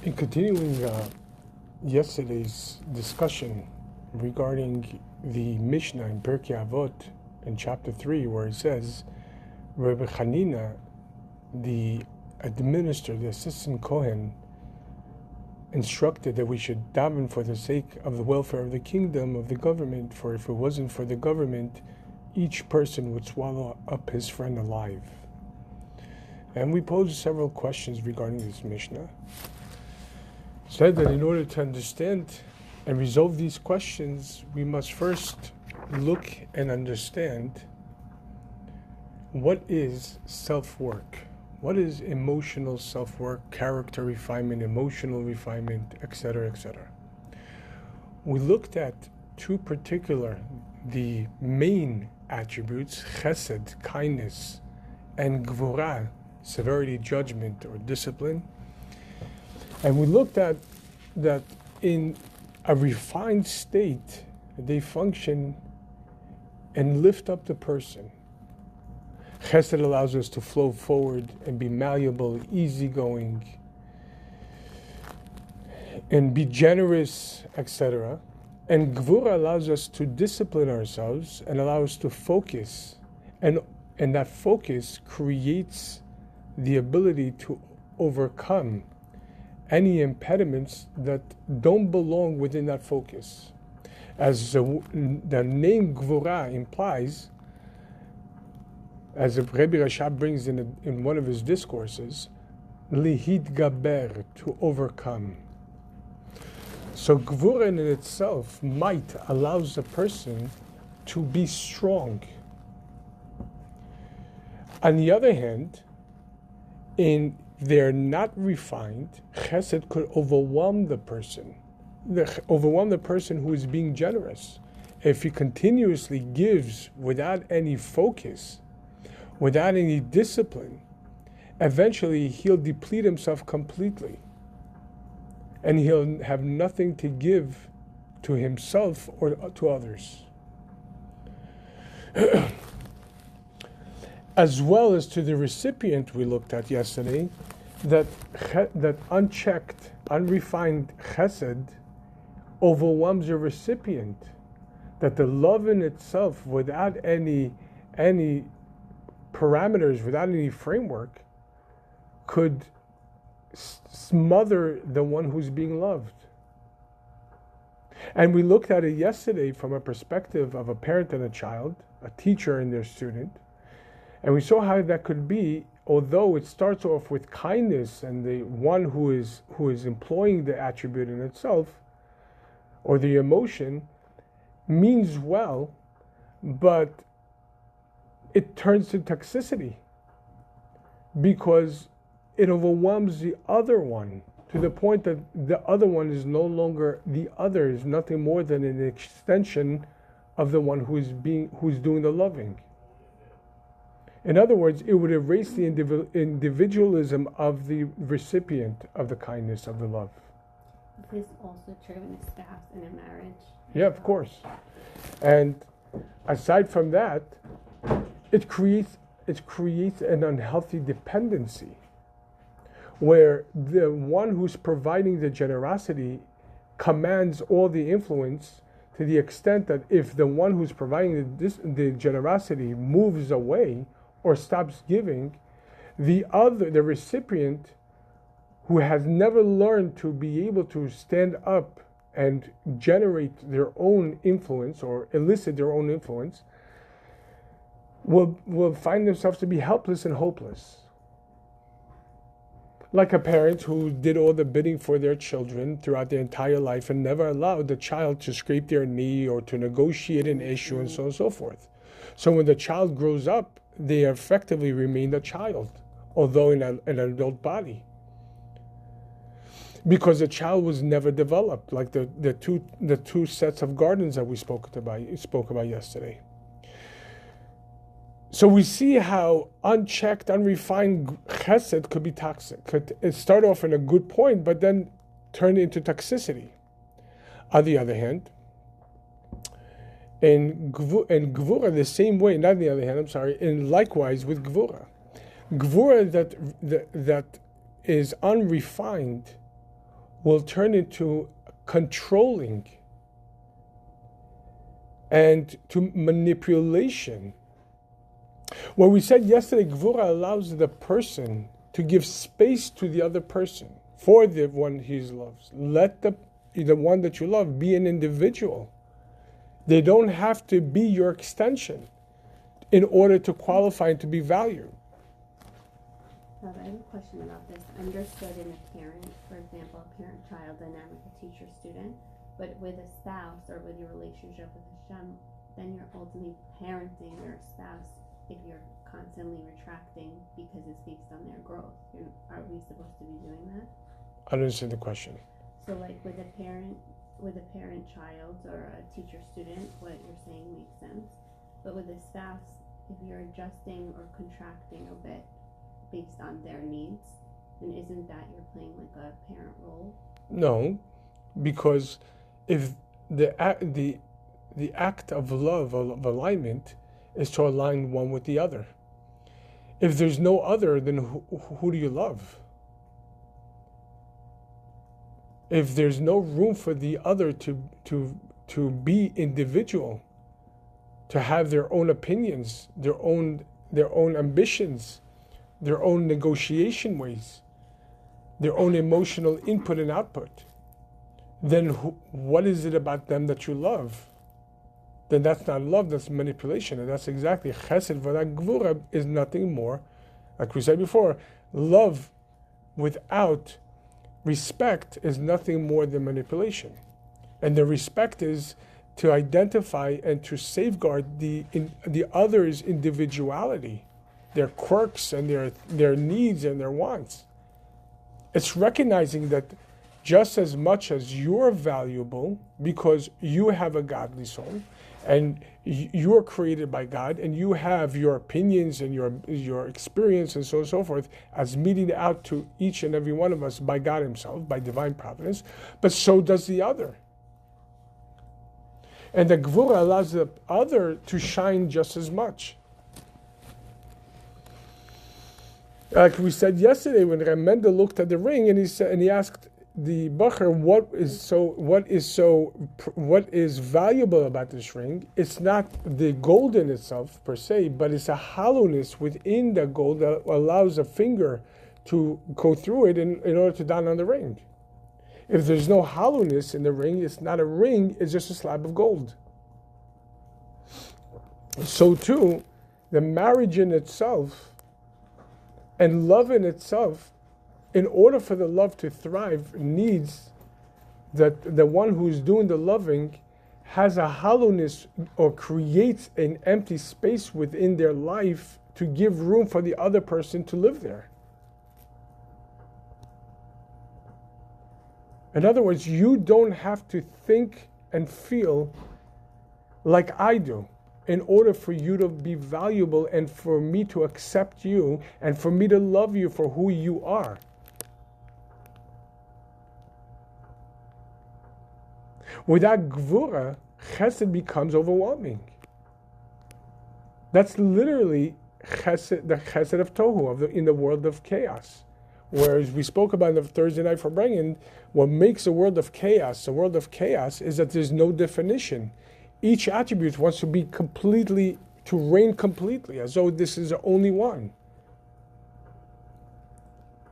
In continuing yesterday's discussion regarding the Mishnah in Pirkei Avot in chapter 3, where it says, Rabbi Hanina, the assistant Kohen, instructed that we should daven for the sake of the welfare of the kingdom, of the government, for if it wasn't for the government, each person would swallow up his friend alive. And we posed several questions regarding this Mishnah. Said that in order to understand and resolve these questions, we must first look and understand what is self-work. What is emotional self-work, character refinement, emotional refinement, etc., etc. We looked at two particular, the main attributes, chesed, kindness, and gvura, severity, judgment, or discipline. And we looked at that in a refined state, they function and lift up the person. Chesed allows us to flow forward and be malleable, easygoing, and be generous, etc. And Gvura allows us to discipline ourselves and allow us to focus. And that focus creates the ability to overcome any impediments that don't belong within that focus. As the name Gvura implies, as Rabbi Rashab brings in one of his discourses, lihit gaber, to overcome. So Gvura in itself, might, allows a person to be strong. On the other hand, in they're not refined, chesed could overwhelm the person. Overwhelm the person who is being generous. If he continuously gives without any focus, without any discipline, eventually he'll deplete himself completely. And he'll have nothing to give to himself or to others. As well as to the recipient we looked at yesterday, that unchecked, unrefined chesed overwhelms the recipient. That the love in itself, without any parameters, without any framework, could smother the one who's being loved. And we looked at it yesterday from a perspective of a parent and a child, a teacher and their student. And we saw how that could be, although it starts off with kindness and the one who is employing the attribute in itself, or the emotion, means well, but it turns to toxicity because it overwhelms the other one to the point that the other one is no longer the other, is nothing more than an extension of the one who's doing the loving. In other words, it would erase the individualism of the recipient of the kindness, of the love. Is this also true in a spouse in a marriage? Yeah, of course. And aside from that, it creates an unhealthy dependency where the one who's providing the generosity commands all the influence, to the extent that if the one who's providing the generosity moves away or stops giving, the recipient, who has never learned to be able to stand up and generate their own influence or elicit their own influence, will find themselves to be helpless and hopeless. Like a parent who did all the bidding for their children throughout their entire life and never allowed the child to scrape their knee or to negotiate an issue and so on and so forth. So when the child grows up, they effectively remain a child, although in an adult body. Because the child was never developed, like the two sets of gardens that we spoke about yesterday. So we see how unchecked, unrefined chesed could be toxic. Could start off in a good point, but then turn into toxicity. On the other hand, in Gvura, the same way, not on the other hand, and likewise with Gvura that is unrefined will turn into controlling and to manipulation. When we said yesterday, Gvura allows the person to give space to the other person for the one he loves. Let the one that you love be an individual. They don't have to be your extension in order to qualify and to be valued. I have a question about this. Understood in a parent, for example, a parent-child dynamic, a teacher-student, but with a spouse or with your relationship with Hashem, then you're ultimately parenting your spouse if you're constantly retracting because it's based on their growth. Are we supposed to be doing that? I don't understand the question. So like with a parent-child or a teacher-student, what you're saying makes sense. But with a spouse, if you're adjusting or contracting a bit based on their needs, then isn't that you're playing like a parent role? No, because if the act of love, of alignment, is to align one with the other. If there's no other, then who do you love? If there's no room for the other to be individual, to have their own opinions, their own ambitions, their own negotiation ways, their own emotional input and output, then what is it about them that you love? Then that's not love, that's manipulation. And that's exactly chesed v'la gvura is nothing more, like we said before, love without respect is nothing more than manipulation. And the respect is to identify and to safeguard the other's individuality, their quirks and their needs and their wants. It's recognizing that just as much as you're valuable because you have a godly soul and you're created by God and you have your opinions and your experience and so on and so forth as meeting out to each and every one of us by God himself, by divine providence, but so does the other. And the Gvura allows the other to shine just as much. Like we said yesterday, when Mendel looked at the ring and he asked the Bacher, what is valuable about this ring? It's not the gold in itself per se, but it's a hollowness within the gold that allows a finger to go through it in order to don on the ring. If there's no hollowness in the ring, it's not a ring, it's just a slab of gold. So too, the marriage in itself and love in itself, in order for the love to thrive, needs that the one who's doing the loving has a hollowness or creates an empty space within their life to give room for the other person to live there. In other words, you don't have to think and feel like I do in order for you to be valuable and for me to accept you and for me to love you for who you are. Without Gvura, Chesed becomes overwhelming. That's literally Chesed, the Chesed of Tohu, in the world of chaos. Whereas we spoke about in the Thursday night for Brengen, what makes a world of chaos is that there's no definition. Each attribute wants to be to reign completely, as though this is the only one.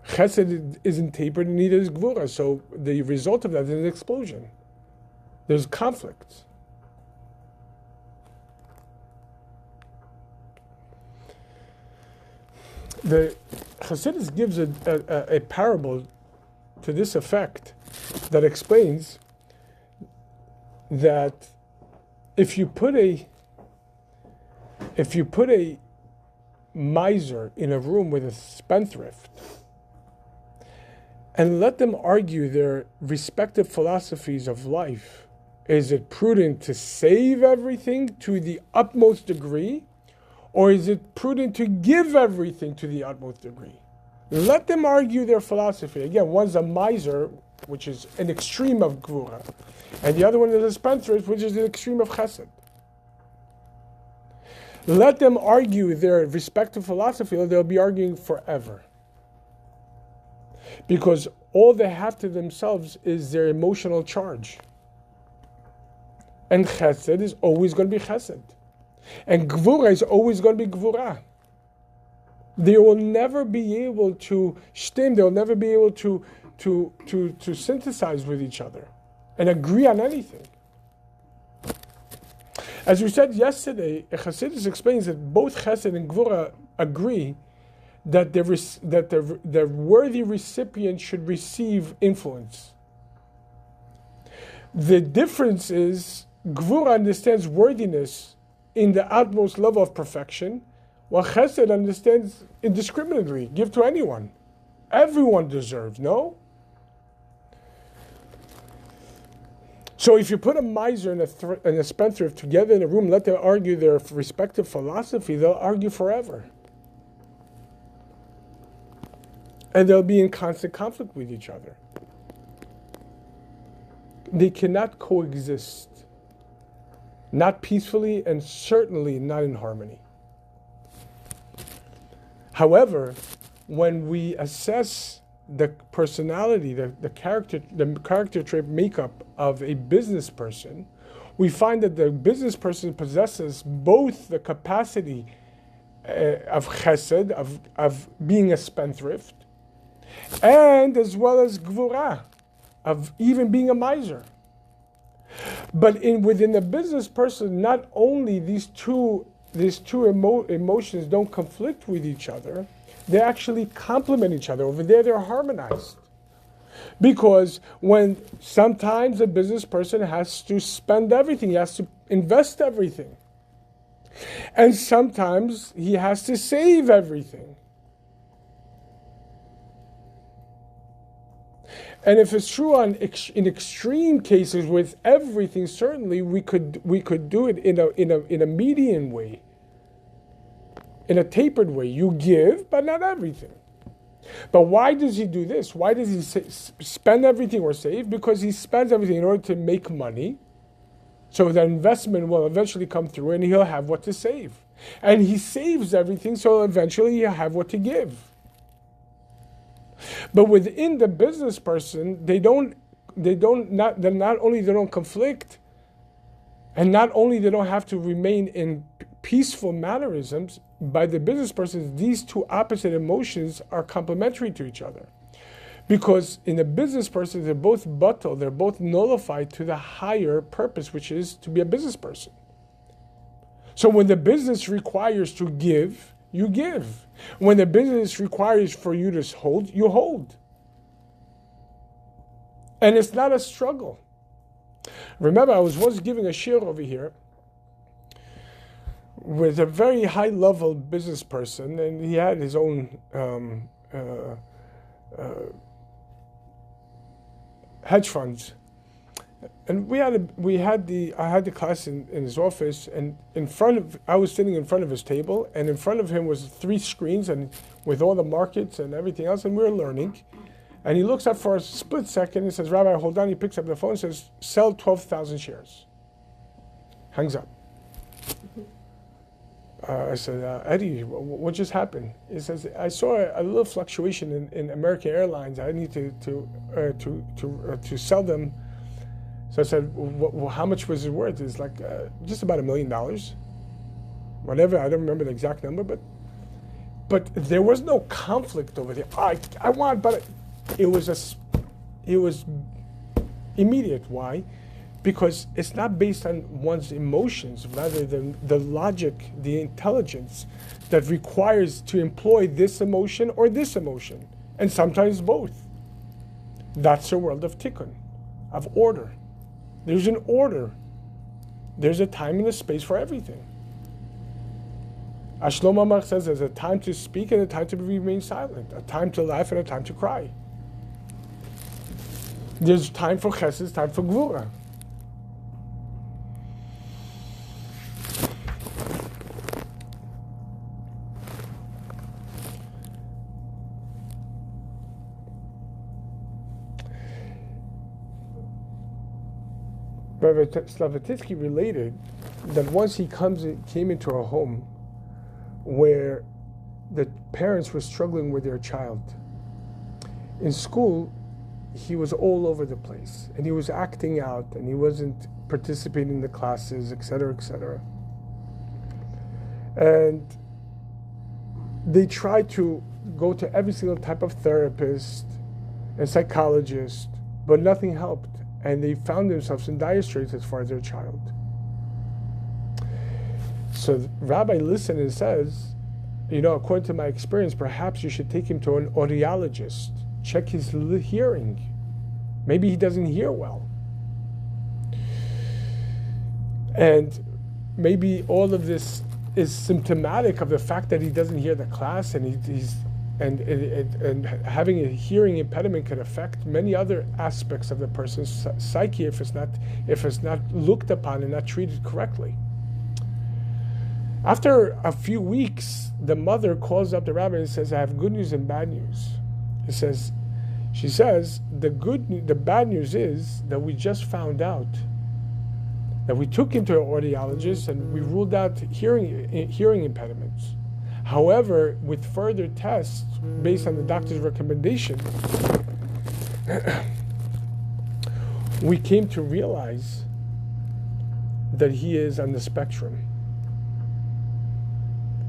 Chesed isn't tapered, and neither is Gvura, so the result of that is an explosion. There's conflict. The Chassidus gives a parable to this effect that explains that if you put a miser in a room with a spendthrift and let them argue their respective philosophies of life, is it prudent to save everything to the utmost degree, or is it prudent to give everything to the utmost degree? Let them argue their philosophy. Again, one's a miser, which is an extreme of Gvura, and the other one is a spendthrift, which is an extreme of Chesed. Let them argue their respective philosophy, or they'll be arguing forever. Because all they have to themselves is their emotional charge. And chesed is always going to be chesed. And gvura is always going to be gvura. They will never be able to stem, they'll never be able to synthesize with each other and agree on anything. As we said yesterday, Chassidic explains that both chesed and gvura agree that the worthy recipient should receive influence. The difference is gvura understands worthiness in the utmost level of perfection, while chesed understands indiscriminately, give to anyone. Everyone deserves, no? So if you put a miser and a spendthrift together in a room, let them argue their respective philosophy, they'll argue forever. And they'll be in constant conflict with each other. They cannot coexist. Not peacefully and certainly not in harmony. However, when we assess the personality, the character trait makeup of a business person, we find that the business person possesses both the capacity of chesed, of being a spendthrift, and as well as gvura, of even being a miser. But within the business person, not only these two emotions don't conflict with each other, they actually complement each other. Over there, they're harmonized. Because when sometimes a business person has to spend everything, he has to invest everything. And sometimes he has to save everything. And if it's true in extreme cases with everything, certainly we could do it in a median way, in a tapered way. You give, but not everything. But why does he do this? Why does he spend everything or save? Because he spends everything in order to make money, so the investment will eventually come through, and he'll have what to save. And he saves everything, so eventually he'll have what to give. But within the business person, they don't conflict, and not only they don't have to remain in peaceful mannerisms. By the business person, these two opposite emotions are complementary to each other, because in the business person they're both batal, they're both nullified to the higher purpose, which is to be a business person. So when the business requires to give, you give. When the business requires for you to hold, you hold. And it's not a struggle. Remember, I was once giving a shir over here with a very high-level business person, and he had his own hedge funds. And I had the class in his office, and I was sitting in front of his table, and in front of him was 3 screens, and with all the markets and everything else, and we were learning. And he looks up for a split second, and says, "Rabbi, hold on." He picks up the phone and says, "Sell 12,000 shares." Hangs up. I said, "Eddie, what just happened?" He says, "I saw a little fluctuation in American Airlines. I need to sell them." So I said, "Well, how much was it worth?" It's like just about $1 million. Whatever, I don't remember the exact number, but there was no conflict over there. I want, but it was immediate. Why? Because it's not based on one's emotions, rather than the logic, the intelligence that requires to employ this emotion or this emotion, and sometimes both. That's the world of tikkun, of order. There's an order. There's a time and a space for everything. Shlomo Amar says there's a time to speak and a time to remain silent, a time to laugh and a time to cry. There's time for chesed, time for gvura. Rabbi Slavatitsky related that once he came into a home where the parents were struggling with their child. In school, he was all over the place, and he was acting out, and he wasn't participating in the classes, etc., etc. And they tried to go to every single type of therapist and psychologist, but nothing helped, and they found themselves in dire straits as far as their child. So the rabbi listened and says, according to my experience, perhaps you should take him to an audiologist, check his hearing. Maybe he doesn't hear well. And maybe all of this is symptomatic of the fact that he doesn't hear the class, and and having a hearing impediment can affect many other aspects of the person's psyche if it's not looked upon and not treated correctly. After a few weeks, the mother calls up the rabbi and says, "I have good news and bad news." She says, the bad news is that we just found out that we took him to an audiologist and we ruled out hearing impediments. However, with further tests based on the doctor's recommendation, we came to realize that he is on the spectrum.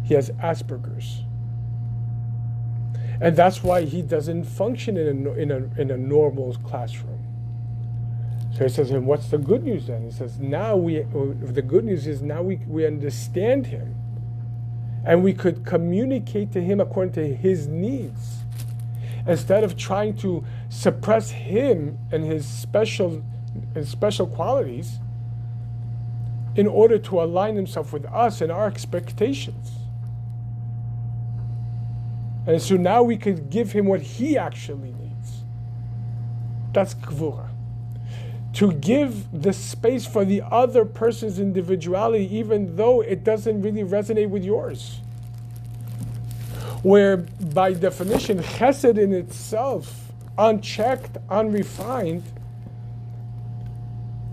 He has Asperger's. And that's why he doesn't function in a normal classroom. So he says, and what's the good news then? He says, the good news is now we understand him. And we could communicate to him according to his needs. Instead of trying to suppress him and his special qualities in order to align himself with us and our expectations. And so now we could give him what he actually needs. That's gvura. To give the space for the other person's individuality, even though it doesn't really resonate with yours. Where, by definition, chesed in itself, unchecked, unrefined,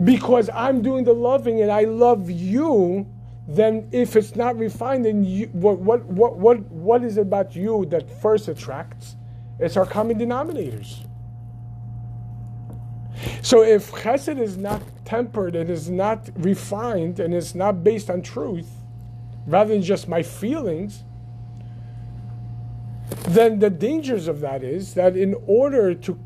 because I'm doing the loving and I love you, then if it's not refined, then what is it about you that first attracts? It's our common denominators. So if chesed is not tempered and is not refined and is not based on truth, rather than just my feelings, then the dangers of that is that in order to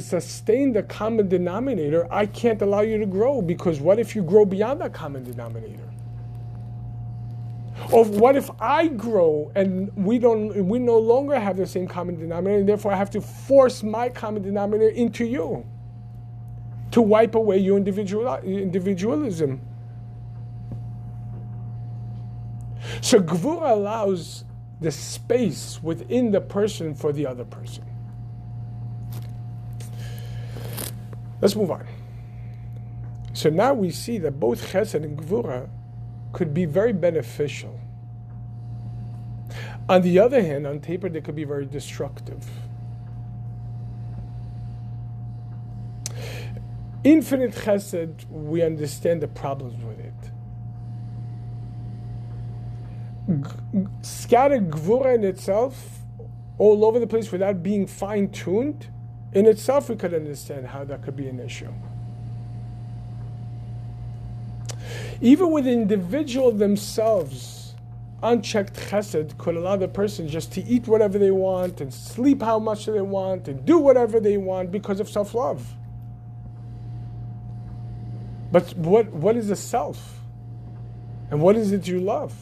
sustain the common denominator, I can't allow you to grow, because what if you grow beyond that common denominator? Or what if I grow and we no longer have the same common denominator, and therefore I have to force my common denominator into you to wipe away your individualism. So gvura allows the space within the person for the other person. Let's move on. So now we see that both chesed and gvura could be very beneficial. On the other hand, on paper, they could be very destructive. Infinite chesed, we understand the problems with it. Scattered gvura in itself, all over the place without being fine-tuned, in itself we could understand how that could be an issue. Even with the individual themselves, unchecked chesed could allow the person just to eat whatever they want and sleep how much they want and do whatever they want because of self-love. But what is the self? And what is it you love?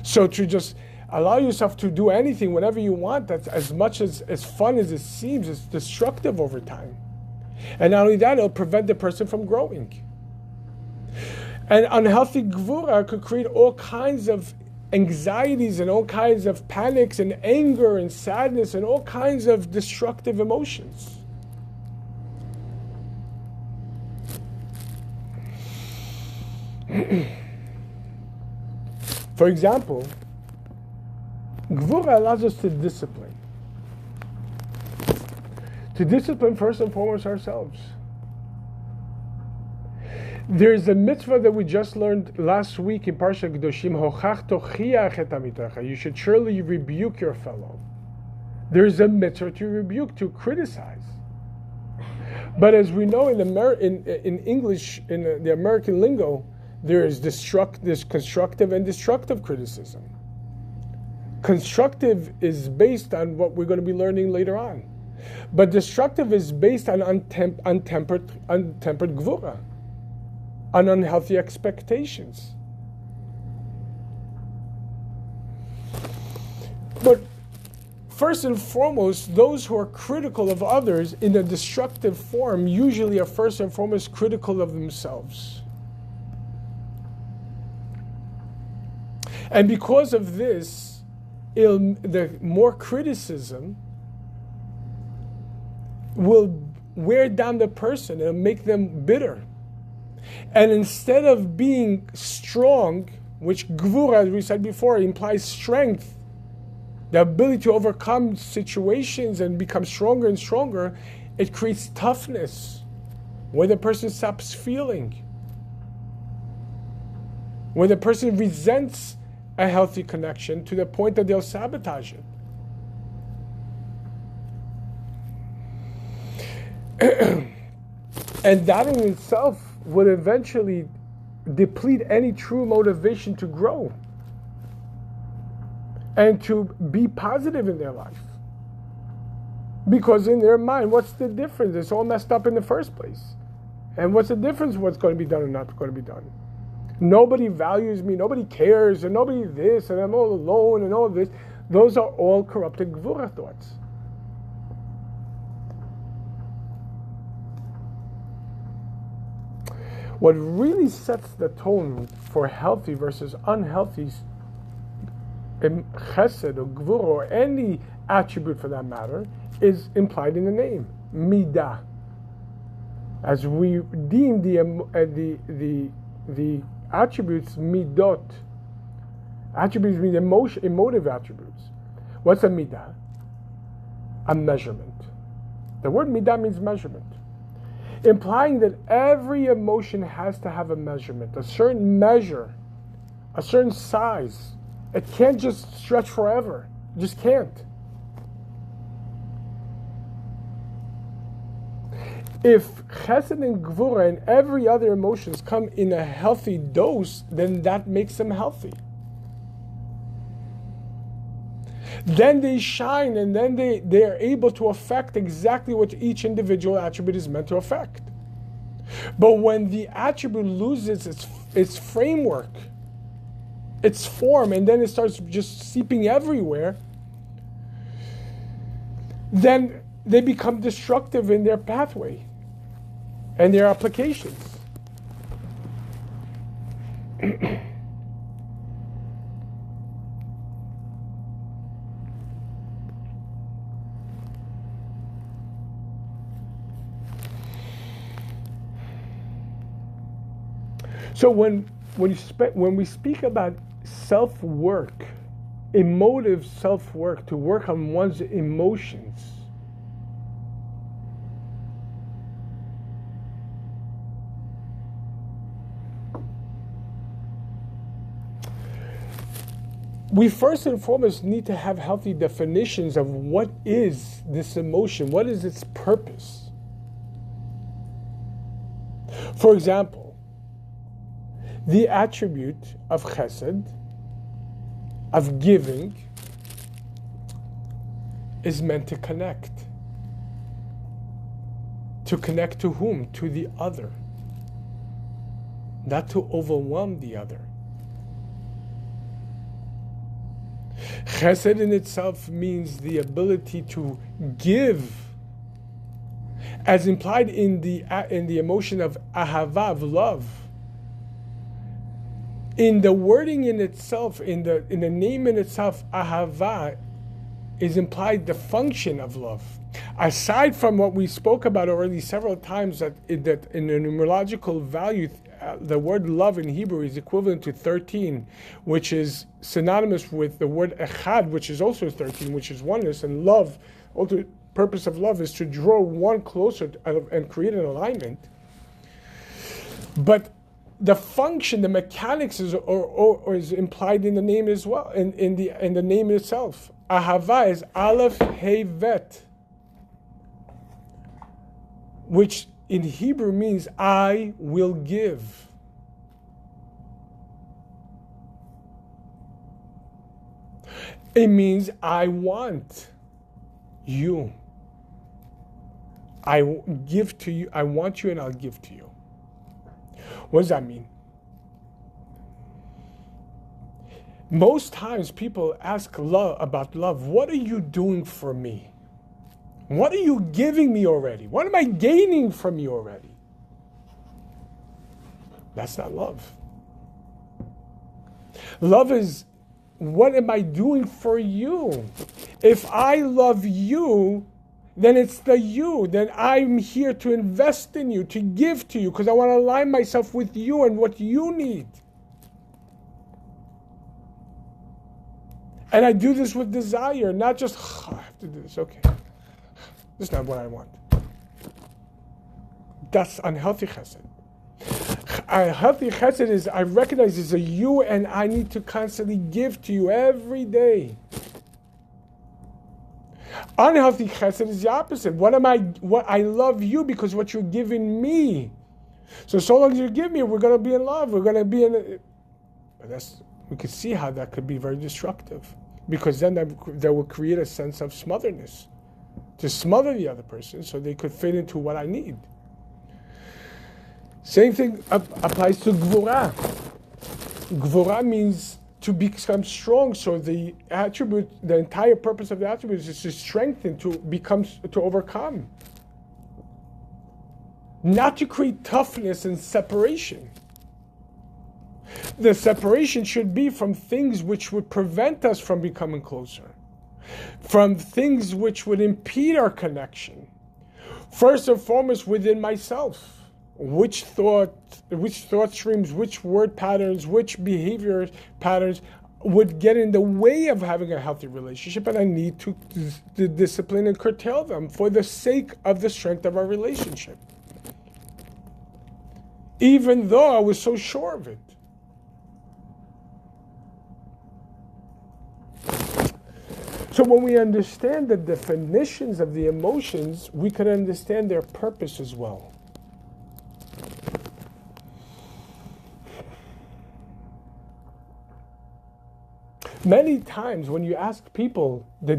So to just allow yourself to do anything, whatever you want, that's as much as fun as it seems, it's destructive over time. And not only that, it'll prevent the person from growing. And unhealthy gvura could create all kinds of anxieties and all kinds of panics and anger and sadness and all kinds of destructive emotions. For example, gvura allows us to discipline. To discipline first and foremost ourselves. There's a mitzvah that we just learned last week in Parsha Kedoshim, Hochach tochiach et amitecha. You should surely rebuke your fellow. There's a mitzvah to rebuke, to criticize. But as we know in English, in the American lingo, there's constructive and destructive criticism. Constructive is based on what we're going to be learning later on. But destructive is based on untempered gvura, on unhealthy expectations. But first and foremost, those who are critical of others in a destructive form usually are first and foremost critical of themselves. And because of this, the more criticism will wear down the person and make them bitter. And instead of being strong, which gvura, as we said before, implies strength, the ability to overcome situations and become stronger and stronger, it creates toughness, where the person stops feeling, where the person resents a healthy connection to the point that they'll sabotage it. And that in itself would eventually deplete any true motivation to grow and to be positive in their life. Because in their mind, what's the difference? It's all messed up in the first place. And what's the difference what's going to be done or not going to be done? Nobody values me, nobody cares, and nobody this, and I'm all alone, and all this. Those are all corrupted gvura thoughts. What really sets the tone for healthy versus unhealthy chesed or gvura or any attribute for that matter is implied in the name, midah. As we deem the attributes midot. Attributes mean emotive attributes. What's a midah? A measurement. The word midah means measurement, implying that every emotion has to have a measurement, a certain measure, a certain size. It can't just stretch forever. It just can't. If chesed and gvura and every other emotions come in a healthy dose, then that makes them healthy. Then they shine, and then they are able to affect exactly what each individual attribute is meant to affect. But when the attribute loses its framework, its form, and then it starts just seeping everywhere, then they become destructive in their pathway and their applications. So when we speak about self-work, emotive self-work, to work on one's emotions, we first and foremost need to have healthy definitions of what is this emotion, what is its purpose. For example, the attribute of chesed, of giving, is meant to connect. To connect to whom? To the other. Not to overwhelm the other. Chesed in itself means the ability to give, as implied in the emotion of ahava, of love. In the wording in itself, in the name in itself, ahava, is implied the function of love. Aside from what we spoke about already several times, that in the numerological value, the word love in Hebrew is equivalent to 13, which is synonymous with the word echad, which is also 13, which is oneness. And love, ultimate purpose of love is to draw one closer and create an alignment. But the function, the mechanics is implied in the name as well, in the name itself. Ahava is Aleph Hey Vet, which in Hebrew means I will give. It means I want you. I give to you. I want you and I'll give to you. What does that mean? Most times people ask about love. What are you doing for me? What are you giving me already? What am I gaining from you already? That's not love. Love is, what am I doing for you? If I love you, then it's the you. Then I'm here to invest in you, to give to you, because I want to align myself with you and what you need. And I do this with desire, not just, I have to do this, okay. This is not what I want. That's unhealthy chesed. A healthy chesed is, I recognize it's a you and I need to constantly give to you every day. Unhealthy chesed is the opposite. What I love you because what you're giving me. So long as you give me, we're going to be in love. We're going to be in. We could see how that could be very destructive, because then that will create a sense of smotherness, to smother the other person so they could fit into what I need. Same thing applies to gvura. Gvura means to become strong. So the entire purpose of the attribute is to strengthen, to overcome. Not to create toughness and separation. The separation should be from things which would prevent us from becoming closer, from things which would impede our connection. First and foremost, within myself. Which thought streams, which word patterns, which behavior patterns would get in the way of having a healthy relationship, and I need to discipline and curtail them for the sake of the strength of our relationship. Even though I was so sure of it. So when we understand the definitions of the emotions, we can understand their purpose as well. Many times when you ask people the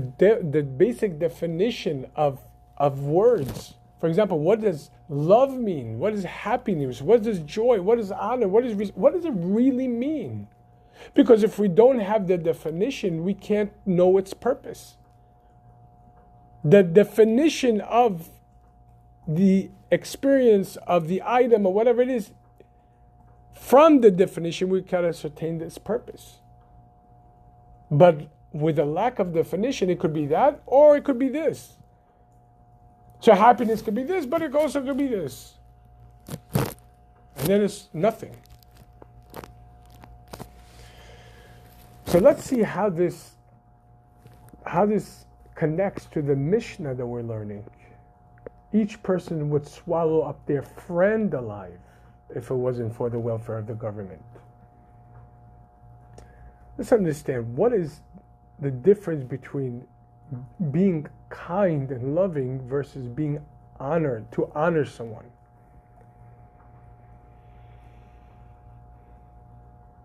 basic definition of words, for example, what does love mean? What is happiness? What does joy? What is honor? What does it really mean? Because if we don't have the definition, we can't know its purpose. The definition of the experience of the item or whatever it is, from the definition we can ascertain its purpose. But with a lack of definition, it could be that or it could be this. So happiness could be this, but it also could be this. And then it's nothing. So let's see how this connects to the Mishnah that we're learning. Each person would swallow up their friend alive if it wasn't for the welfare of the government. Let's understand, what is the difference between being kind and loving versus being honored, to honor someone.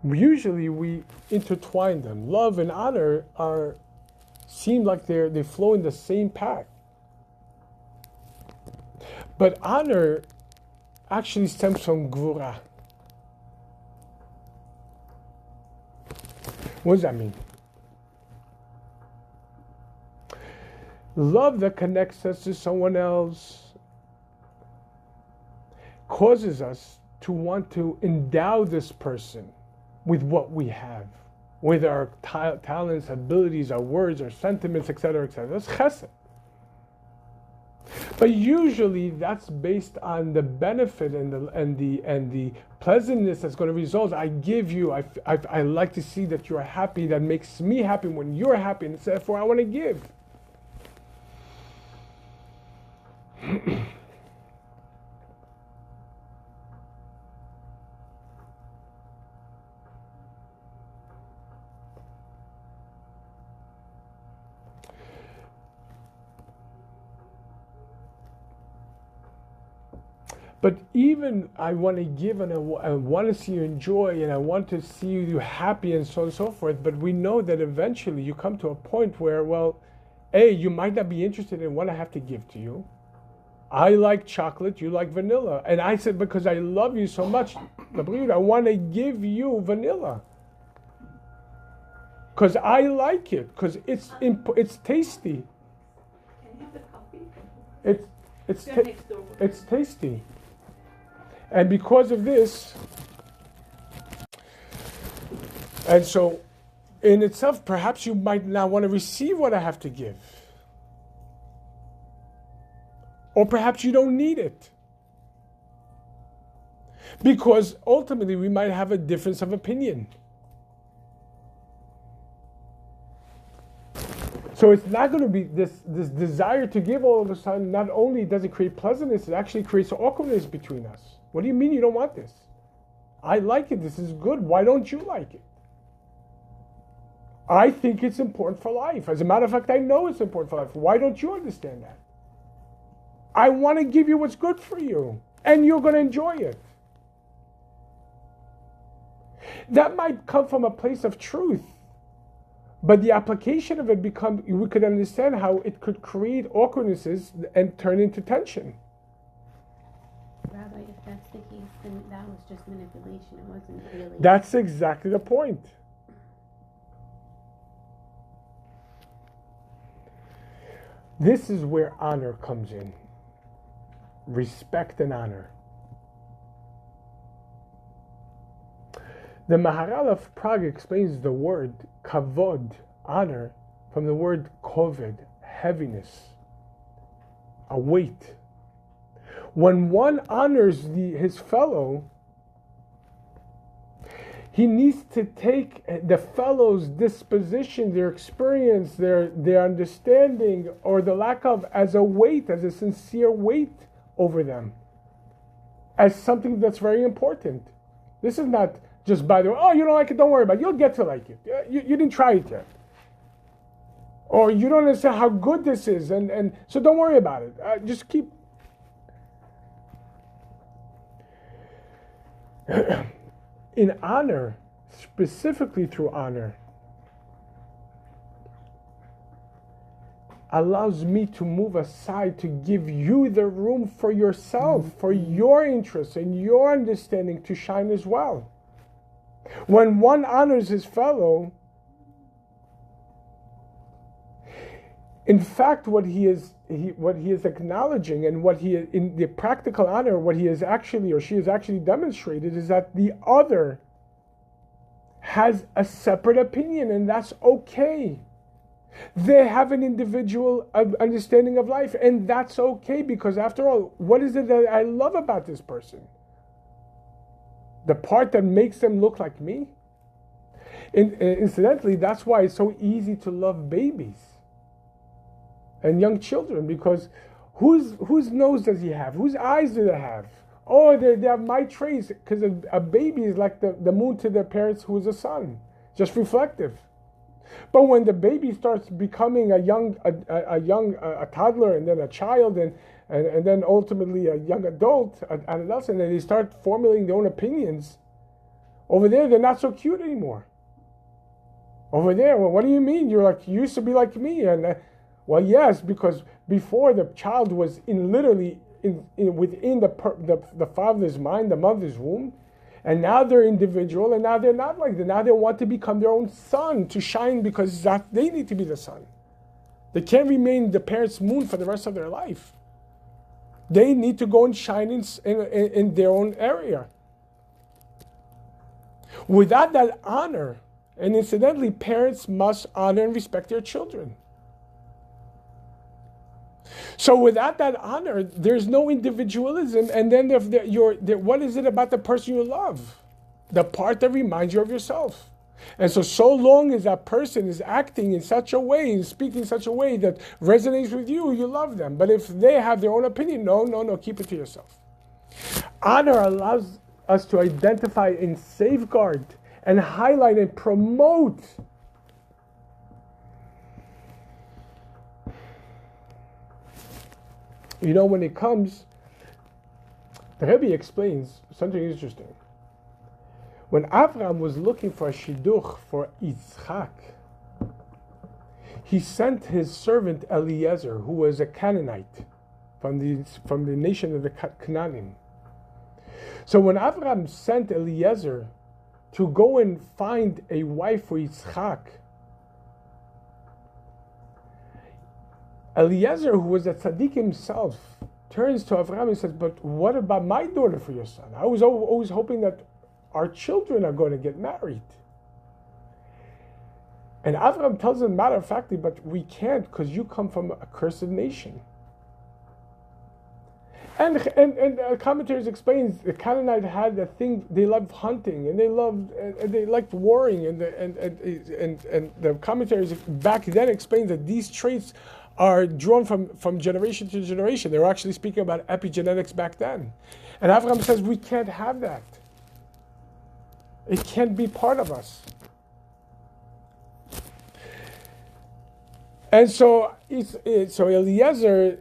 Usually we intertwine them. Love and honor seem like they flow in the same path. But honor actually stems from gvura. What does that mean? Love that connects us to someone else causes us to want to endow this person with what we have, with our talents, abilities, our words, our sentiments, etc., etc. That's chesed. But usually that's based on the benefit and the pleasantness that's going to result. I give you, I like to see that you're happy. That makes me happy when you're happy, and therefore I want to give. But even I want to give, and I want to see you enjoy, and I want to see you happy, and so on and so forth. But we know that eventually you come to a point where, well, A, you might not be interested in what I have to give to you. I like chocolate, you like vanilla. And I said, because I love you so much, I want to give you vanilla. Because I like it, because it's tasty. Can you have the coffee? It's tasty. And because of this, and so in itself, perhaps you might not want to receive what I have to give. Or perhaps you don't need it. Because ultimately we might have a difference of opinion. So it's not going to be this desire to give all of a sudden, not only does it create pleasantness, it actually creates awkwardness between us. What do you mean you don't want this? I like it, this is good, why don't you like it? I think it's important for life. As a matter of fact, I know it's important for life. Why don't you understand that? I want to give you what's good for you, and you're going to enjoy it. That might come from a place of truth, but the application of it we could understand how it could create awkwardnesses and turn into tension. Rabbi, if that's the case, then that was just manipulation. It wasn't really. That's exactly the point. This is where honor comes in. Respect and honor. The Maharal of Prague explains the word kavod, honor, from the word koved, heaviness, a weight. When one honors his fellow, he needs to take the fellow's disposition, their experience, their understanding, or the lack of, as a weight, as a sincere weight over them, as something that's very important. This is not just by the way, oh, you don't like it, don't worry about it. You'll get to like it. You didn't try it yet. Or you don't understand how good this is, and so don't worry about it. Just keep. In honor, specifically through honor, allows me to move aside to give you the room for yourself, for your interests and your understanding to shine as well. When one honors his fellow, in fact, what he is acknowledging, and what he in the practical honor, what he is actually, or she has actually demonstrated, is that the other has a separate opinion, and that's okay. They have an individual understanding of life, and that's okay, because after all, what is it that I love about this person? The part that makes them look like me? Incidentally, that's why it's so easy to love babies and young children, because whose nose does he have? Whose eyes do they have? Oh, they have my traits, because a baby is like the moon to their parents who is a sun, just reflective. But when the baby starts becoming a toddler, and then a child, and then ultimately a young adult, an adolescent, and they start formulating their own opinions, over there they're not so cute anymore. Over there, well, what do you mean? You used to be like me, and well, yes, because before the child was within the father's mind, the mother's womb, and now they're individual, and now they're not like that. Now they want to become their own sun, to shine, because they need to be the sun. They can't remain the parent's moon for the rest of their life. They need to go and shine in their own area. Without that honor, and incidentally, parents must honor and respect their children. So without that honor, there's no individualism, and then what is it about the person you love? The part that reminds you of yourself. And so long as that person is acting in such a way and speaking in such a way that resonates with you, you love them. But if they have their own opinion, no, keep it to yourself. Honor allows us to identify and safeguard and highlight and promote when it comes The Rebbe explains something interesting. When Avraham was looking for a shidduch for Yitzchak, he sent his servant Eliezer, who was a Canaanite from the nation of the Canaanim. So when Avraham sent Eliezer to go and find a wife for Yitzchak, Eliezer, who was a tzaddik himself, turns to Avraham and says, "But what about my daughter for your son? I was always hoping that our children are going to get married." And Avraham tells him, matter of factly, "But we can't because you come from a cursed nation." And commentators explains the Canaanite had a thing. They loved hunting and they liked warring, and the commentators back then explained that these traits are drawn from generation to generation. They were actually speaking about epigenetics back then. And Avraham says we can't have that. It can't be part of us. And so Eliezer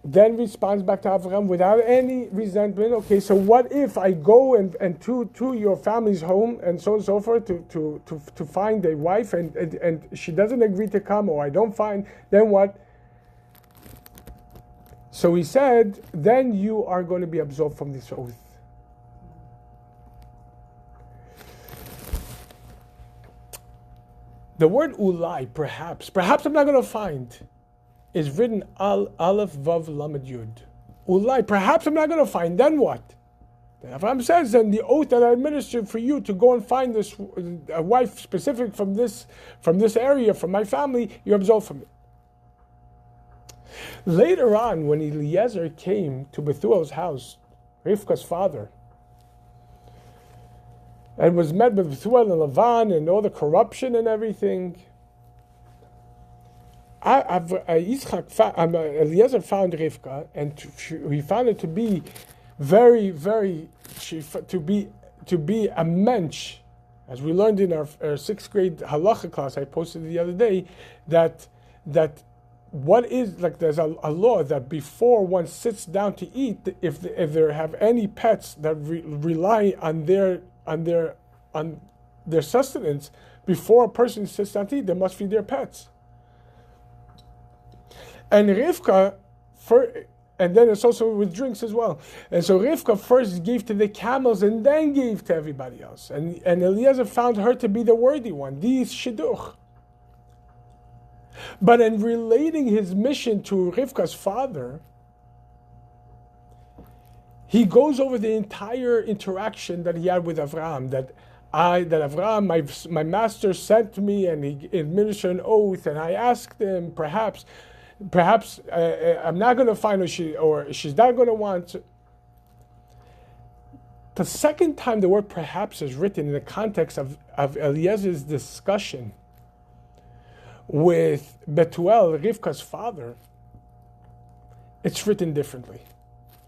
then responds back to Avraham without any resentment. Okay, so what if I go and to your family's home and so on and so forth to find a wife and she doesn't agree to come, or I don't find, then what? So he said, then you are going to be absolved from this oath. The word ulai, perhaps I'm not going to find, is written Aleph Vav Lamed Yud. Ulai, perhaps I'm not going to find, then what? Then Avraham says, then the oath that I administered for you to go and find this a wife specific from this area, from my family, you're absolved from it. Later on, when Eliezer came to Bethuel's house, Rivka's father, and was met with Bethuel and Lavan and all the corruption and everything, Eliezer found Rivka, and he found it to be very, very, to be a mensch, as we learned in our 6th grade halacha class I posted the other day, that what is, like, there's a law that before one sits down to eat, if there have any pets that rely on their sustenance, before a person sits down to eat, they must feed their pets. And Rivka, and then it's also with drinks as well. And so Rivka first gave to the camels and then gave to everybody else. And Eliezer found her to be the worthy one, the shidduch. But in relating his mission to Rivka's father, he goes over the entire interaction that he had with Avraham, that Avraham, my master, sent me and he administered an oath, and I asked him, perhaps I'm not going to find her, or she's not going to want. The second time the word perhaps is written in the context of Eliezer's discussion with Bethuel, Rivka's father, it's written differently.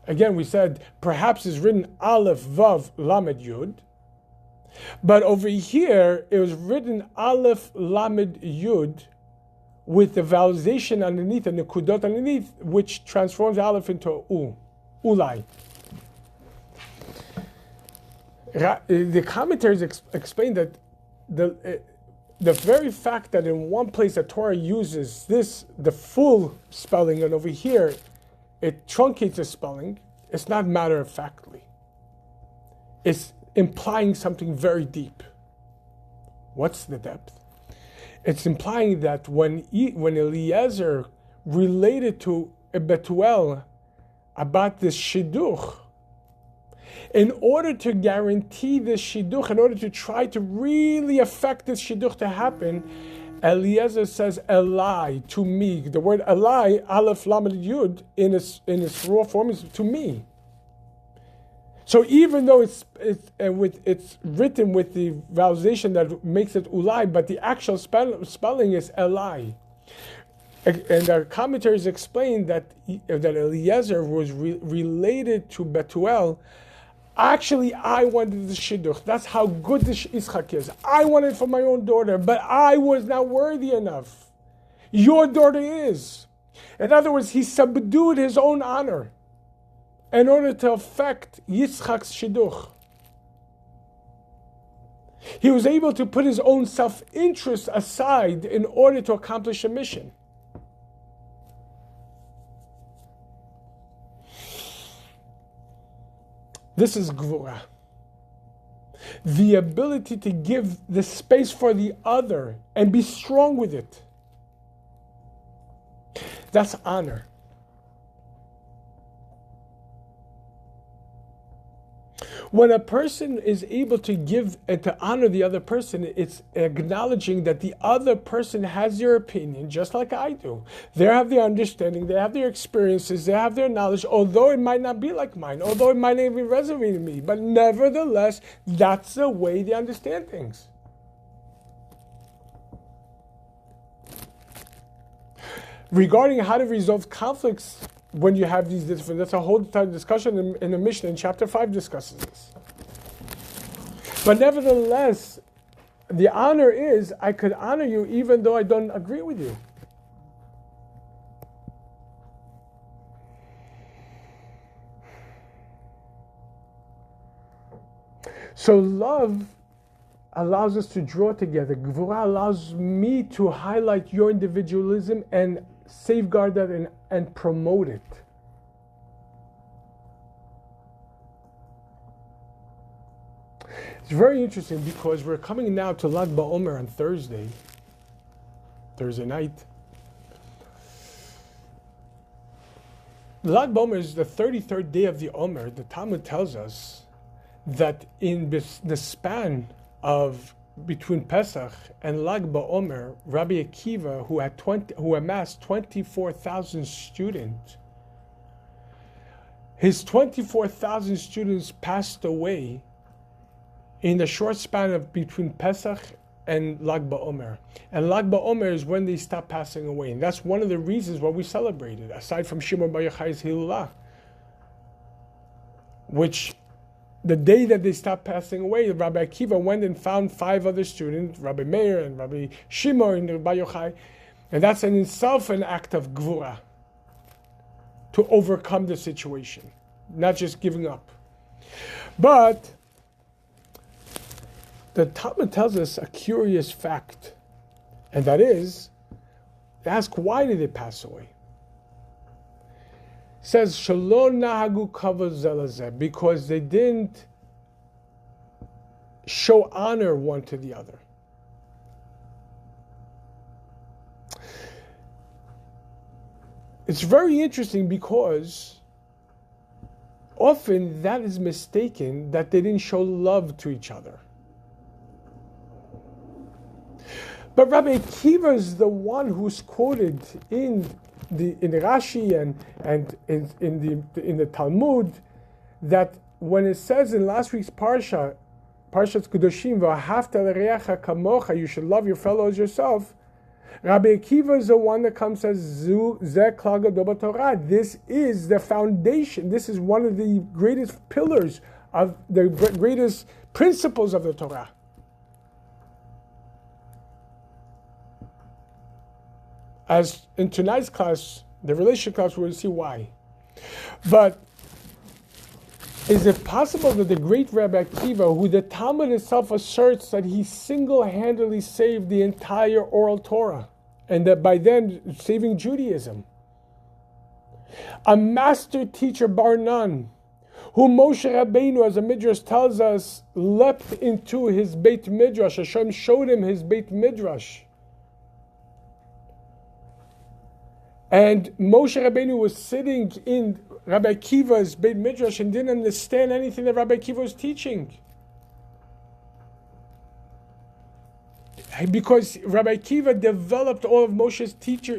Again, we said perhaps is written Aleph Vav Lamed Yud, but over here it was written Aleph Lamed Yud with the vowelization underneath and the kudot underneath, which transforms Aleph into Ulai. The commentaries explain that the very fact that in one place the Torah uses the full spelling, and over here it truncates the spelling, it's not matter-of-factly. It's implying something very deep. What's the depth? It's implying that when Eliezer related to Bethuel about this shidduch, in order to guarantee this shidduch, in order to try to really affect this shidduch to happen, Eliezer says Elai, to me. The word Elai, Aleph Lamed Yud, in its raw form is to me. So even though it's written with the vowelization that makes it Ulai, but the actual spelling is Elai. And our commentaries explain that Eliezer was related to Bethuel. Actually, I wanted the shidduch. That's how good this Yitzchak is. I wanted it for my own daughter, but I was not worthy enough. Your daughter is. In other words, he subdued his own honor. in order to affect Yitzchak's shidduch. He was able to put his own self-interest aside in order to accomplish a mission. This is Gvura. The ability to give the space for the other and be strong with it. That's honor. When a person is able to give and to honor the other person, it's acknowledging that the other person has their opinion, just like I do. They have their understanding, they have their experiences, they have their knowledge, although it might not be like mine, although it might not even resonate with me, but nevertheless, that's the way they understand things. Regarding how to resolve conflicts, when you have these different, that's a whole entire discussion in the Mishnah in chapter 5 discusses this. But nevertheless, the honor is, I could honor you even though I don't agree with you. So love allows us to draw together. Gvura allows me to highlight your individualism and safeguard that and promote it. It's very interesting because we're coming now to Lag BaOmer on Thursday night. Lag BaOmer is the 33rd day of the Omer. The Talmud tells us that in the span of between Pesach and Lag BaOmer, Rabbi Akiva, who amassed 24,000 students, his 24,000 students passed away in the short span of between Pesach and Lag BaOmer. And Lag BaOmer is when they stop passing away. And that's one of the reasons why we celebrated, aside from Shimon Bar Yochai's Hilulah, which the day that they stopped passing away, Rabbi Akiva went and found 5 other students, Rabbi Meir and Rabbi Shimon and Rabbi Yochai. And that's in itself an act of Gvura, to overcome the situation, not just giving up. But the Talmud tells us a curious fact, and that is, ask why did they pass away? It says, Shelo nahagu kavod zeh lezeh, because they didn't show honor one to the other. It's very interesting because often that is mistaken, that they didn't show love to each other. But Rabbi Akiva is the one who's quoted in the Rashi and in the Talmud, that when it says in last week's Parshat Kedoshim, V'ahavta l'reacha kamocha, you should love your fellow as yourself. Rabbi Akiva is the one that comes and says, Zeh klal gadol b'Torah. This is the foundation. This is one of the greatest pillars of the greatest principles of the Torah. As in tonight's class, the relationship class, we'll see why. But is it possible that the great Rabbi Akiva, who the Talmud itself asserts that he single-handedly saved the entire oral Torah, and that by then saving Judaism, a master teacher bar none, who Moshe Rabbeinu, as the Midrash tells us, leapt into his Beit Midrash, Hashem showed him his Beit Midrash, and Moshe Rabbeinu was sitting in Rabbi Akiva's Beit Midrash and didn't understand anything that Rabbi Akiva was teaching. Because Rabbi Akiva developed all of Moshe's teacher,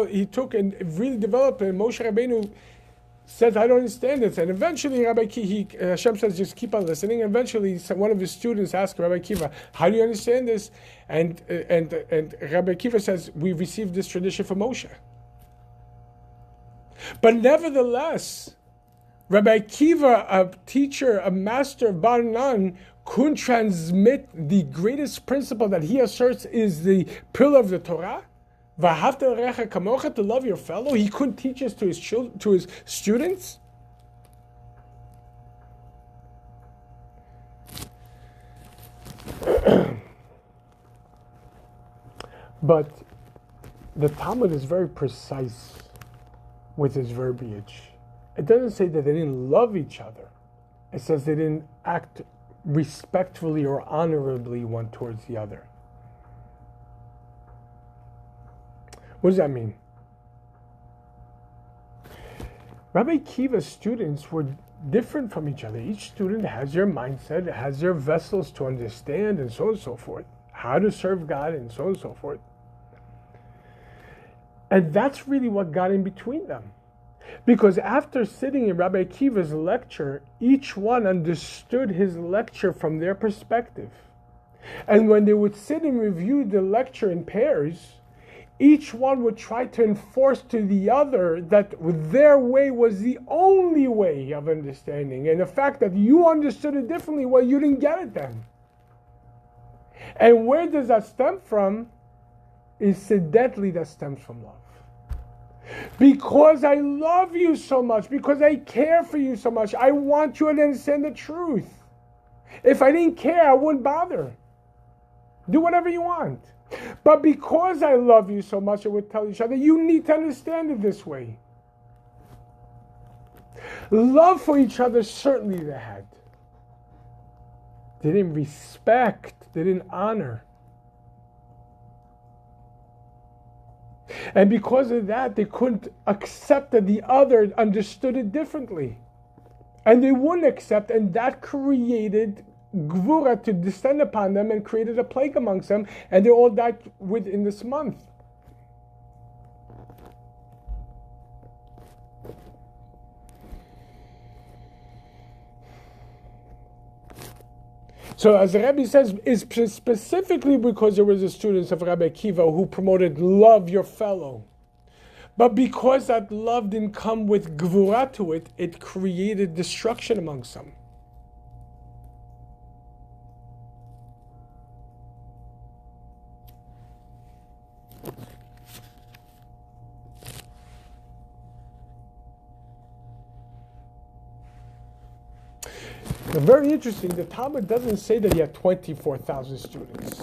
he took and really developed it. And Moshe Rabbeinu said, I don't understand this. And eventually Hashem says, just keep on listening. And eventually one of his students asked Rabbi Akiva, how do you understand this? And Rabbi Akiva says, we received this tradition from Moshe. But nevertheless, Rabbi Akiva, a teacher, a master of Bar Nan, couldn't transmit the greatest principle that he asserts is the pillar of the Torah. V'ahavta l'reacha kamocha, to love your fellow. He couldn't teach this to his students. But the Talmud is very precise with its verbiage. It doesn't say that they didn't love each other. It says they didn't act respectfully or honorably one towards the other. What does that mean? Rabbi Akiva's students were different from each other. Each student has their mindset, has their vessels to understand, and so on and so forth. How to serve God, and so on and so forth. And that's really what got in between them. Because after sitting in Rabbi Akiva's lecture, each one understood his lecture from their perspective. And when they would sit and review the lecture in pairs, each one would try to enforce to the other that their way was the only way of understanding. And the fact that you understood it differently, well, you didn't get it then. And where does that stem from? Incidentally, that stems from love. Because I love you so much, because I care for you so much, I want you to understand the truth. If I didn't care, I wouldn't bother. Do whatever you want. But because I love you so much, I would tell each other, you need to understand it this way. Love for each other, certainly they had. They didn't respect, they didn't honor. And because of that, they couldn't accept that the other understood it differently. And they wouldn't accept, and that created Gvura to descend upon them and created a plague amongst them, and they all died within this month. So as the Rebbe says, it's specifically because there was the students of Rabbi Akiva who promoted love your fellow. But because that love didn't come with Gvura to it, it created destruction amongst them. Very interesting, the Talmud doesn't say that he had 24,000 students.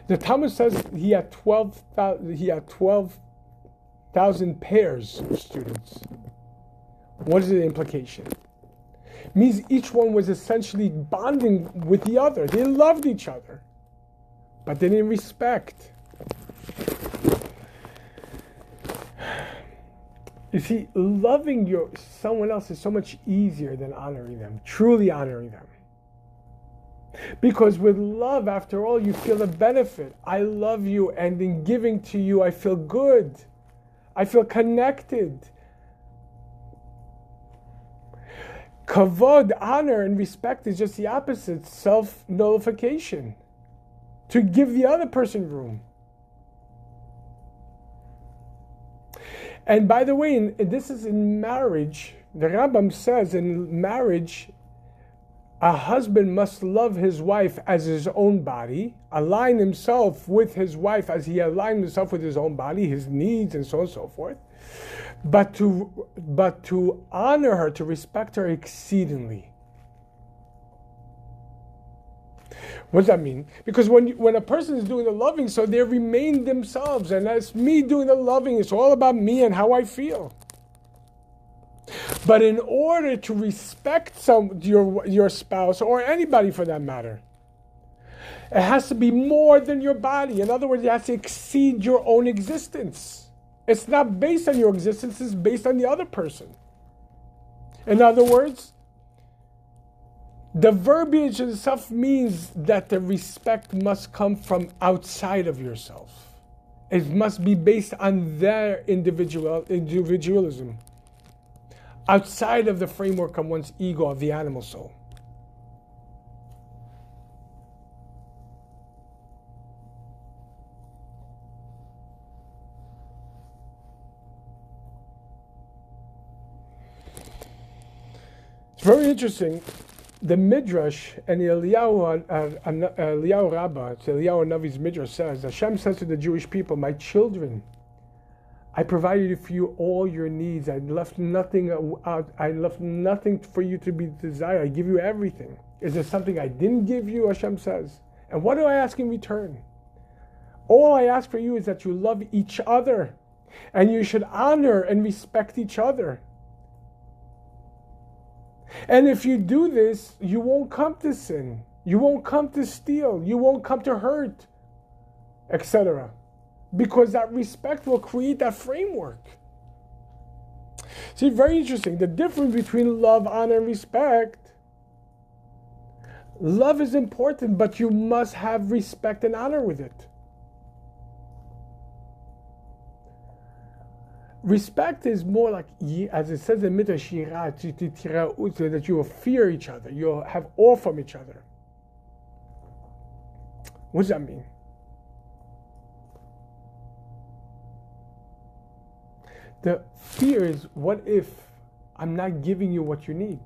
The Talmud says he had 12,000 pairs of students. What is the implication? It means each one was essentially bonding with the other. They loved each other, but they didn't respect. You see, loving someone else is so much easier than honoring them, truly honoring them. Because with love, after all, you feel the benefit. I love you, and in giving to you, I feel good. I feel connected. Kavod, honor, and respect is just the opposite, self-nullification. To give the other person room. And by the way, this is in marriage. The Rambam says in marriage, a husband must love his wife as his own body, align himself with his wife as he aligned himself with his own body, his needs, and so on and so forth. But to honor her, to respect her exceedingly. What does that mean? Because when a person is doing the loving, so they remain themselves. And that's me doing the loving. It's all about me and how I feel. But in order to respect your spouse, or anybody for that matter, it has to be more than your body. In other words, it has to exceed your own existence. It's not based on your existence, it's based on the other person. In other words, the verbiage itself means that the respect must come from outside of yourself. It must be based on their individualism, outside of the framework of one's ego, of the animal soul. It's very interesting. The Midrash and the Eliyahu Rabbah, it's Eliyahu Navi's Midrash says, Hashem says to the Jewish people, my children, I provided for you all your needs. I left nothing out. I left nothing for you to be desired. I give you everything. Is there something I didn't give you? Hashem says. And what do I ask in return? All I ask for you is that you love each other, and you should honor and respect each other. And if you do this, you won't come to sin. You won't come to steal. You won't come to hurt, etc. Because that respect will create that framework. See, very interesting. The difference between love, honor, and respect. Love is important, but you must have respect and honor with it. Respect is more like, as it says in Midrash, that you will fear each other. You'll have awe from each other. What does that mean? The fear is, what if I'm not giving you what you need?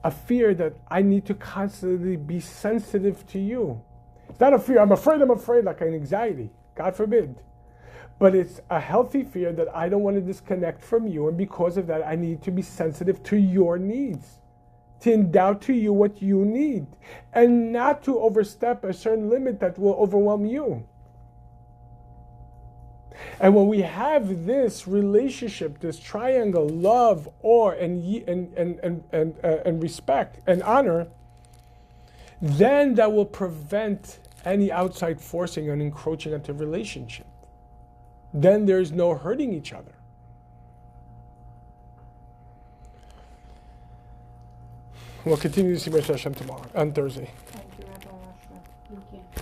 A fear that I need to constantly be sensitive to you. It's not a fear, I'm afraid, like an anxiety. God forbid. But it's a healthy fear that I don't want to disconnect from you, and because of that, I need to be sensitive to your needs, to endow to you what you need, and not to overstep a certain limit that will overwhelm you. And when we have this relationship, this triangle, love, awe, and respect and honor, then that will prevent any outside forcing and encroaching into relationship. Then there's no hurting each other. We'll continue to see Hashem tomorrow, on Thursday.